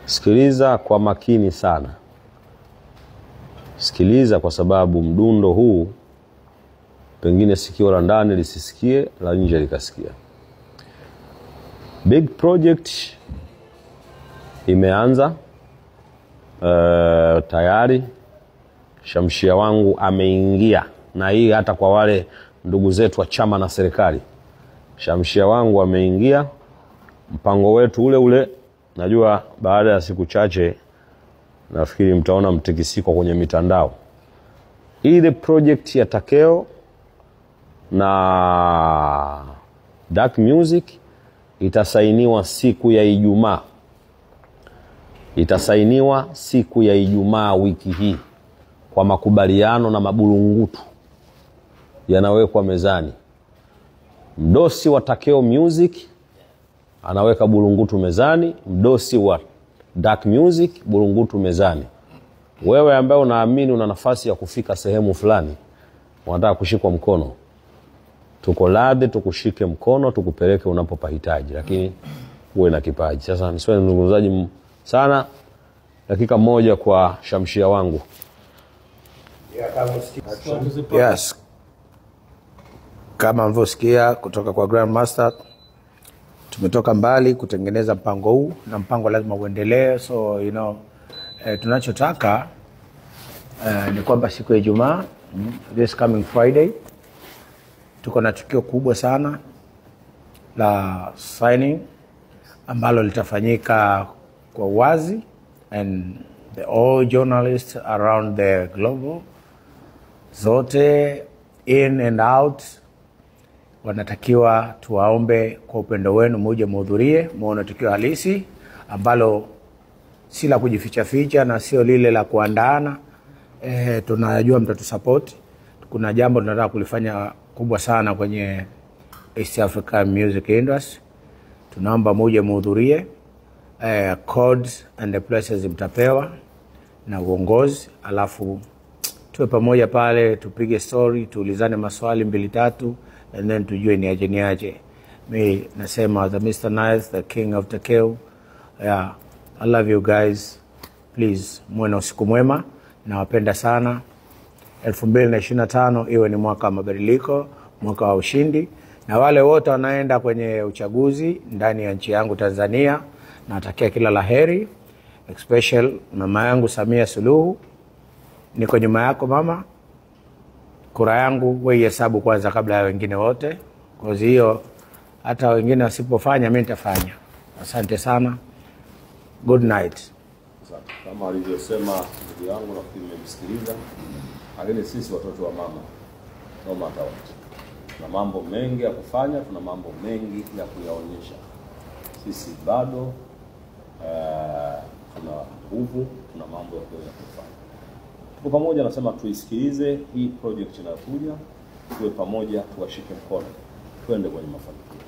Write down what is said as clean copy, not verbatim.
Sikiliza kwa makini sana. Sikiliza kwa sababu mdundo huu pengine sikio la ndani lisisikie, la nje likasikia. Big project imeanza tayari. Shamshia wangu ameingia, na hii hata kwa wale ndugu zetu wa chama na serikali. Shamshia wangu ameingia. Mpango wetu ule ule, najua baada ya siku chache nafikiri mtaona mtikisiko kwenye mitandao. Ile project ya Takeo na Dark Music itasainiwa siku ya Ijumaa. Itasainiwa siku ya Ijumaa wiki hii kwa makubaliano na mabulungutu yanawekwa mezani. Mdosi wa Takeo Music anaweka bulungutu mezani, mdosi wa Dark Music bulungutu mezani. Wewe ambaye unaamini una nafasi ya kufika sehemu fulani, unataka kushikwa mkono, tuko radhi tukushike mkono, tukupeleke unapopahitaji, lakini uwe na kipaji. Sasa nisiwe mzungumzaji sana, dakika moja kwa Shamshia wangu. Yes. Kama mlivyosikia kutoka kwa Grandmaster, tumetoka mbali kutengeneza mpango huu, na mpango lazima uendelee. So tunachotaka ni kwamba siku ya Ijumaa, this coming Friday, tuko na tukio kubwa sana la signing ambalo litafanyika kwa wazi, and all journalists around the globe zote in and out wanatakiwa tuwaombe kwa upendo wenu muje muhudhurie, muone tukio halisi ambalo si la kujificha ficha na sio lile la kuandaana. Tunajua mtatusupport. Kuna jambo tunataka kulifanya kubwa sana kwenye East African music industry. Tunaomba muje muhudhurie. Codes and the places mtapewa na uongozi, alafu tuwe pamoja pale, tupige story, tuulizane maswali 2-3, and then tujue ni aje. Mimi nasema the Mr. Nice, the king of Takeo. Yeah, I love you guys. Please, muwe na usiku mwema. Nawapenda sana. 2025 iwe ni mwaka wa mabadiliko, mwaka wa ushindi. Na wale wote wanaenda kwenye uchaguzi ndani ya nchi yangu Tanzania, natakia kila laheri. Especially mama yangu Samia Suluhu. Niko nyuma yako mama. Kura yangu wewe hesabu kwanza kabla ya wengine wote. Kwa hiyo hata wengine wasipofanya mimi nitafanya. Asante sana. Good night. Kama alivyosema ndugu yangu, nafikiri mmemsikiliza. Lakini sisi watoto wa mama, no matter what, tuna mambo mengi ya kufanya, tuna mambo mengi ya kuyaonyesha. Sisi bado tuna nguvu, tuna mambo ya kuweza kufanya. Tuko pamoja, nasema tuisikilize hii project inayokuja, tuwe pamoja, tuwashike mkono, twende kwenye mafanikio.